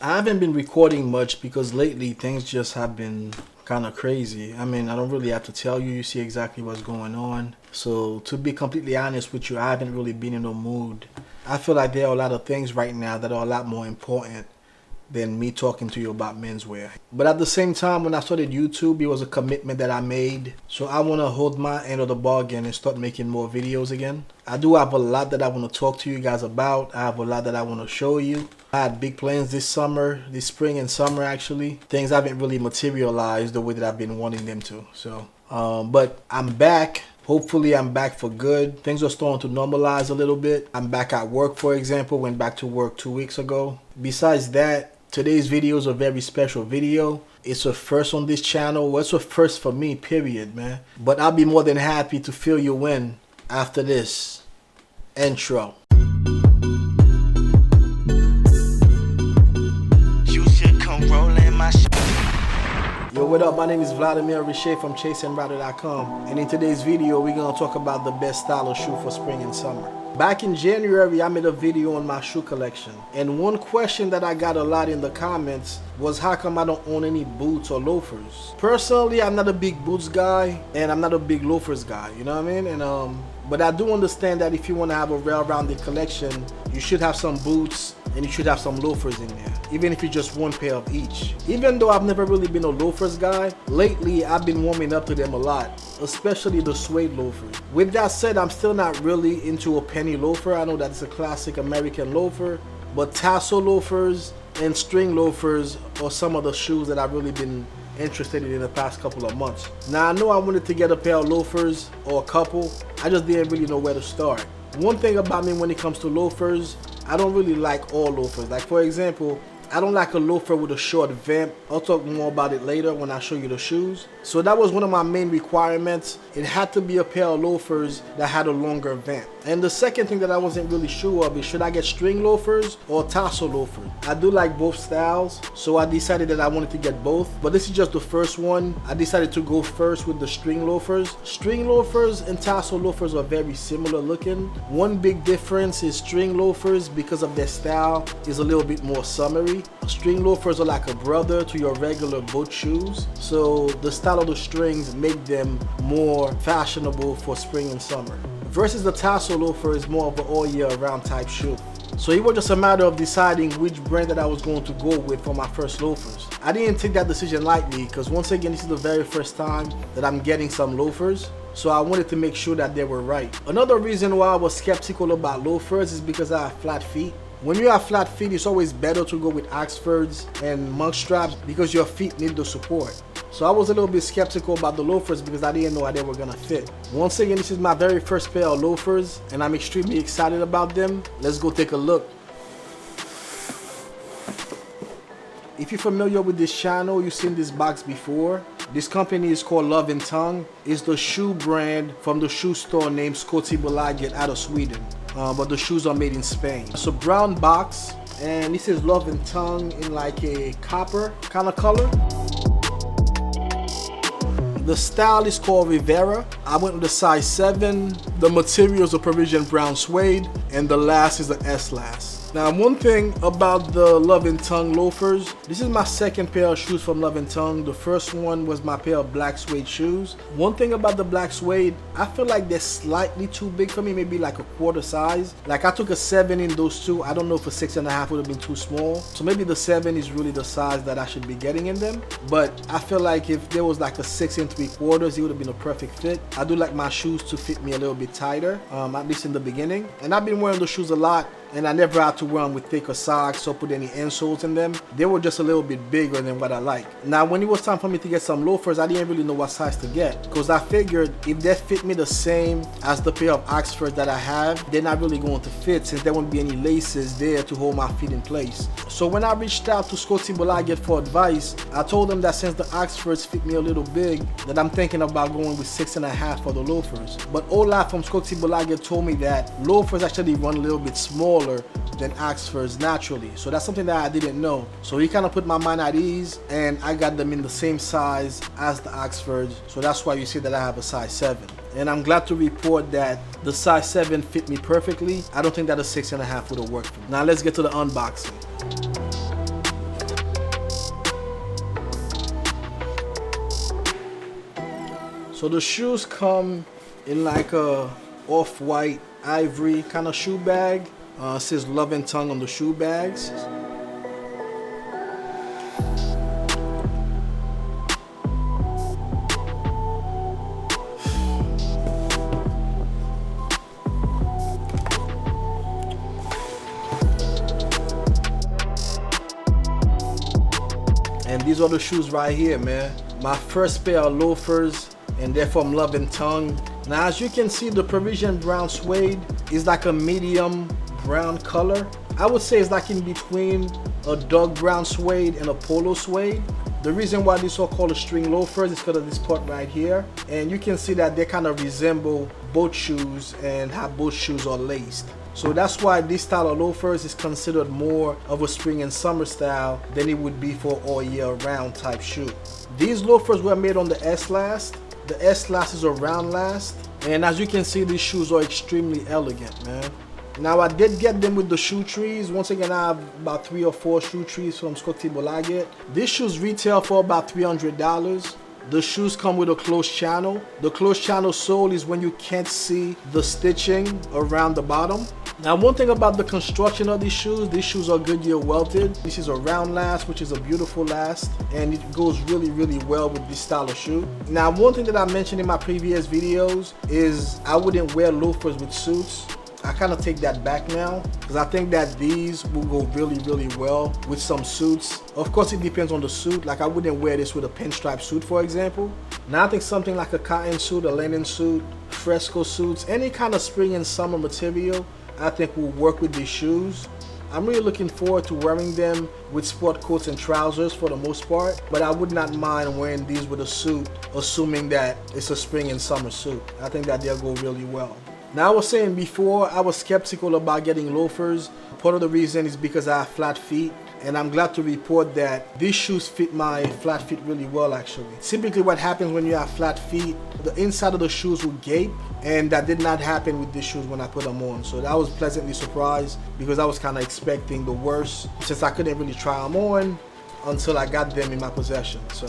I haven't been recording much because lately things just have been kind of crazy. I mean, I don't really have to tell you, you see exactly what's going on. So, to be completely honest with you, I haven't really been in the mood. I feel like there are a lot of things right now that are a lot more important than me talking to you about menswear. But at the same time, when I started YouTube, it was a commitment that I made. So I want to hold my end of the bargain and start making more videos again. I do have a lot that I want to talk to you guys about. I have a lot that I want to show you. I had big plans this summer, this spring and summer actually. Things haven't really materialized the way that I've been wanting them to. But I'm back. Hopefully I'm back for good. Things are starting to normalize a little bit. I'm back at work, for example. Went back to work 2 weeks ago. Besides that, today's video is a very special video. It's a first on this channel. Well, it's a first for me, period, man. But I'll be more than happy to fill you in after this intro. You should come rolling my Yo, what up? My name is Vladimir Richer from ChaseandRider.com, and in today's video, we're gonna talk about the best style of shoe for spring and summer. Back in January, I made a video on my shoe collection, and one question that I got a lot in the comments was how come I don't own any boots or loafers. Personally, I'm not a big boots guy, and I'm not a big loafers guy, you know what I mean? But I do understand that if you want to have a well-rounded collection, you should have some boots and you should have some loafers in there, even if it's just one pair of each. Even though I've never really been a loafers guy, lately I've been warming up to them a lot, especially the suede loafers. With that said, I'm still not really into a penny loafer. I know that's a classic American loafer, but tassel loafers and string loafers are some of the shoes that I've really been interested in the past couple of months. Now I know I wanted to get a pair of loafers or a couple, I just didn't really know where to start. One thing about me when it comes to loafers, I don't really like all loafers. Like for example, I don't like a loafer with a short vamp. I'll talk more about it later when I show you the shoes. So that was one of my main requirements. It had to be a pair of loafers that had a longer vamp. And the second thing that I wasn't really sure of is should I get string loafers or tassel loafers? I do like both styles, so I decided that I wanted to get both. But this is just the first one. I decided to go first with the string loafers. String loafers and tassel loafers are very similar looking. One big difference is string loafers, because of their style, is a little bit more summery. String loafers are like a brother to your regular boat shoes, so the style of the strings make them more fashionable for spring and summer. Versus the tassel loafer is more of an all year round type shoe. So it was just a matter of deciding which brand that I was going to go with for my first loafers. I didn't take that decision lightly because once again, this is the very first time that I'm getting some loafers. So I wanted to make sure that they were right. Another reason why I was skeptical about loafers is because I have flat feet. When you have flat feet, it's always better to go with Oxfords and monk straps because your feet need the support. So I was a little bit skeptical about the loafers because I didn't know how they were gonna fit. Once again, this is my very first pair of loafers and I'm extremely excited about them. Let's go take a look. If you're familiar with this channel, you've seen this box before. This company is called Love and Tongue. It's the shoe brand from the shoe store named Skotibolaget out of Sweden. But the shoes are made in Spain. It's a brown box and this is Love and Tongue in like a copper kind of color. The style is called Rivera. I went with the size 7. The material is a Parisian brown suede and the last is the S-last. Now one thing about the Love and Tongue loafers, this is my second pair of shoes from Love and Tongue. The first one was my pair of black suede shoes. One thing about the black suede, I feel like they're slightly too big for me, maybe like a quarter size. Like I took a 7 in those two. I don't know if a 6.5 would have been too small. So maybe the 7 is really the size that I should be getting in them. But I feel like if there was like a 6 3/4, it would have been a perfect fit. I do like my shoes to fit me a little bit tighter, at least in the beginning. And I've been wearing the shoes a lot. And I never had to wear them with thicker socks or put any insoles in them. They were just a little bit bigger than what I like. Now when it was time for me to get some loafers, I didn't really know what size to get because I figured if they fit me the same as the pair of Oxfords that I have, they're not really going to fit since there won't be any laces there to hold my feet in place. So when I reached out to Skotibolaget for advice, I told them that since the Oxfords fit me a little big, that I'm thinking about going with 6.5 for the loafers. But Olaf from Skotibolaget told me that loafers actually run a little bit smaller than Oxfords naturally. So that's something that I didn't know. So he kind of put my mind at ease and I got them in the same size as the Oxfords. So that's why you see that I have a size 7. And I'm glad to report that the size 7 fit me perfectly. I don't think that a 6.5 would have worked for me. Now let's get to the unboxing. So the shoes come in like a off-white ivory kind of shoe bag. It says Love and Tongue on the shoe bags. And these are the shoes right here, man. My first pair of loafers, and they're from Love and Tongue. Now, as you can see, the Parisian brown suede is like a medium brown color. I would say it's like in between a dark brown suede and a polo suede. The reason why these are called string loafers is because of this part right here. And you can see that they kind of resemble boat shoes and how boat shoes are laced. So that's why this style of loafers is considered more of a spring and summer style than it would be for all year round type shoe. These loafers were made on the S-Last. The S-Last is a round last. And as you can see, these shoes are extremely elegant, man. Now, I did get them with the shoe trees. Once again, I have about 3 or 4 shoe trees from Scotty Bolaget. These shoes retail for about $300. The shoes come with a closed channel. The closed channel sole is when you can't see the stitching around the bottom. Now, one thing about the construction of these shoes are Goodyear welted. This is a round last, which is a beautiful last, and it goes really, really well with this style of shoe. Now, one thing that I mentioned in my previous videos is I wouldn't wear loafers with suits. I kind of take that back now because I think that these will go really, really well with some suits. Of course, it depends on the suit. Like, I wouldn't wear this with a pinstripe suit, for example. Now, I think something like a cotton suit, a linen suit, fresco suits, any kind of spring and summer material, I think will work with these shoes. I'm really looking forward to wearing them with sport coats and trousers for the most part, but I would not mind wearing these with a suit, assuming that it's a spring and summer suit. I think that they'll go really well. Now, I was saying before, I was skeptical about getting loafers. Part of the reason is because I have flat feet, and I'm glad to report that these shoes fit my flat feet really well, actually. Typically, what happens when you have flat feet, the inside of the shoes will gape, and that did not happen with these shoes when I put them on. So I was pleasantly surprised because I was kind of expecting the worst, since I couldn't really try them on until I got them in my possession. So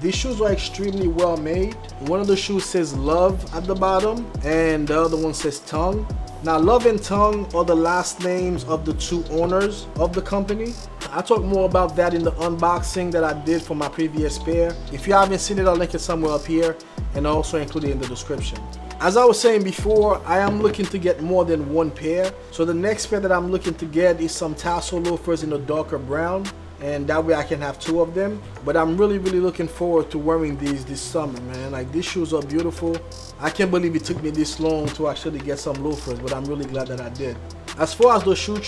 these shoes are extremely well made. One of the shoes says Love at the bottom, and the other one says Tongue. Now, Love and Tongue are the last names of the 2 owners of the company. I talk more about that in the unboxing that I did for my previous pair. If you haven't seen it, I'll link it somewhere up here and also include it in the description. As I was saying before, I am looking to get more than 1 pair. So the next pair that I'm looking to get is some tassel loafers in a darker brown, and that way I can have 2 of them. But I'm really, really looking forward to wearing these this summer, man. Like, these shoes are beautiful. I can't believe it took me this long to actually get some loafers, but I'm really glad that I did. As far as the shoe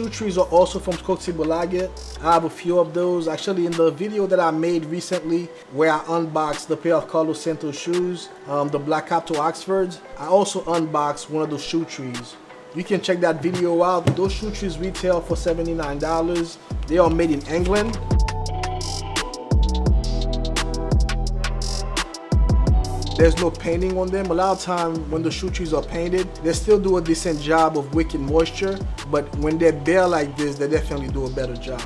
trees are also from Scotty Bolaget. I have a few of those. Actually, in the video that I made recently where I unboxed the pair of Carlos Santos shoes, the Black Capto Oxfords, I also unboxed one of those shoe trees. You can check that video out. Those shoe trees retail for $79. They are made in England. There's no painting on them. A lot of times when the shoe trees are painted, they still do a decent job of wicking moisture, but when they're bare like this, they definitely do a better job.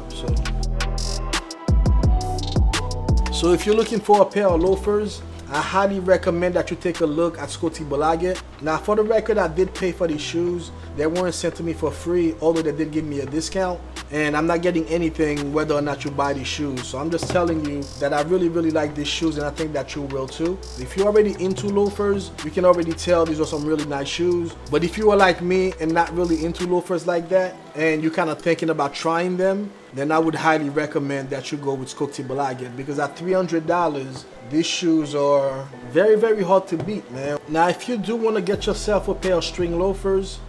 So if you're looking for a pair of loafers, I highly recommend that you take a look at Scotty Bolaget. Now, for the record, I did pay for these shoes. They weren't sent to me for free, although they did give me a discount. And I'm not getting anything whether or not you buy these shoes. So I'm just telling you that I really, really like these shoes, and I think that you will too. If you're already into loafers, you can already tell these are some really nice shoes. But if you are like me and not really into loafers like that, and you're kind of thinking about trying them, then I would highly recommend that you go with Scotty Bolaget, because at $300, these shoes are very, very hard to beat, man. Now, if you do want to get yourself a pair of string loafers,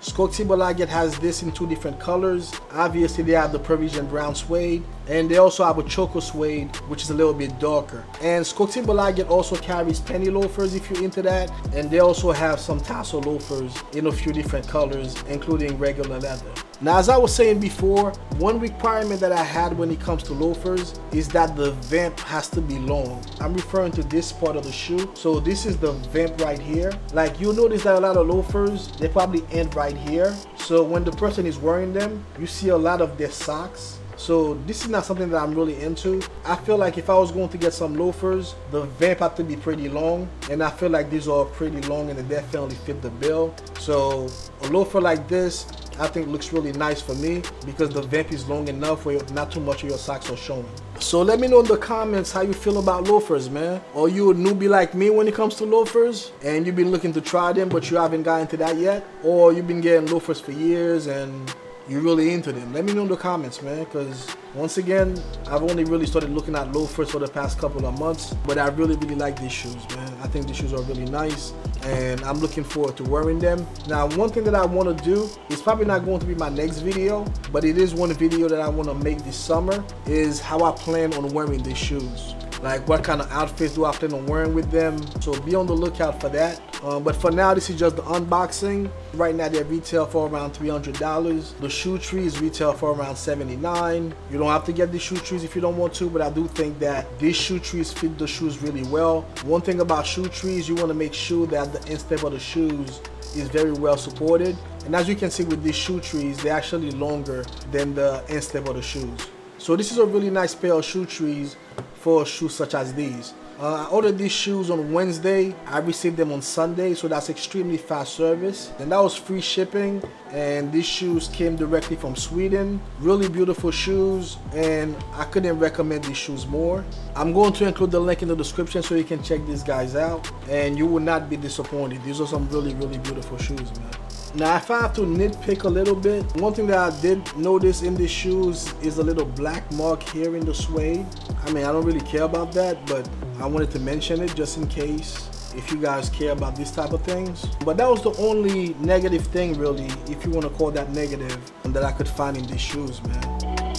Scotty Bolaget has this in 2 different colors. Obviously, they have the Parisian brown suede, and they also have a choco suede, which is a little bit darker. And Scotty Bolaget also carries penny loafers if you're into that, and they also have some tassel loafers in a few different colors, including regular leather. Now, as I was saying before, one requirement that I had when it comes to loafers is that the vamp has to be long. I'm referring to this part of the shoe. So this is the vamp right here. Like, you'll notice that a lot of loafers, they probably end right here. So when the person is wearing them, you see a lot of their socks So this is not something that I'm really into. I feel like if I was going to get some loafers, the vamp had to be pretty long, and I feel like these are pretty long and they definitely fit the bill. So a loafer like this, I think looks really nice for me because the vamp is long enough where not too much of your socks are showing. So let me know in the comments how you feel about loafers, man. Are you a newbie like me when it comes to loafers and you've been looking to try them but you haven't gotten to that yet? Or you've been getting loafers for years and you're really into them? Let me know in the comments, man, because once again, I've only really started looking at loafers for the past couple of months, but I really like these shoes, man. I think these shoes are really nice and I'm looking forward to wearing them. Now, one thing that I want to do is probably not going to be my next video, but it is one video that I want to make this summer, is how I plan on wearing these shoes. Like what kind of outfits do I plan on wearing with them? So be on the lookout for that. But for now, this is just the unboxing. Right now they retail for around $300. The shoe trees retail for around $79. You don't have to get the shoe trees if you don't want to, but I do think that these shoe trees fit the shoes really well. One thing about shoe trees, you want to make sure that the instep of the shoes is very well supported. And as you can see with these shoe trees, they're actually longer than the instep of the shoes. So this is a really nice pair of shoe trees for shoes such as these. I ordered these shoes on Wednesday. I received them on Sunday, so that's extremely fast service. And that was free shipping, and these shoes came directly from Sweden. Really beautiful shoes, and I couldn't recommend these shoes more. I'm going to include the link in the description so you can check these guys out, and you will not be disappointed. These are some really beautiful shoes, man. Now, if I have to nitpick a little bit, one thing that I did notice in these shoes is a little black mark here in the suede. I mean, I don't really care about that, but I wanted to mention it just in case if you guys care about these type of things. But that was the only negative thing, really, if you want to call that negative, that I could find in these shoes, man.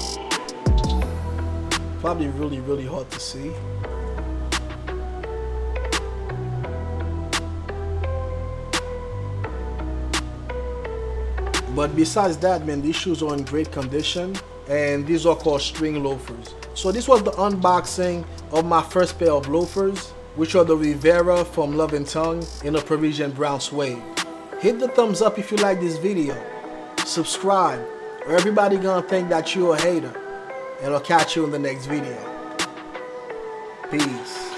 Probably really hard to see. But besides that, man, these shoes are in great condition, and these are called string loafers. So this was the unboxing of my first pair of loafers, which are the Rivera from Love and Tongue in a Parisian brown suede. Hit the thumbs up if you like this video. Subscribe, or everybody gonna think that you're a hater. And I'll catch you in the next video. Peace.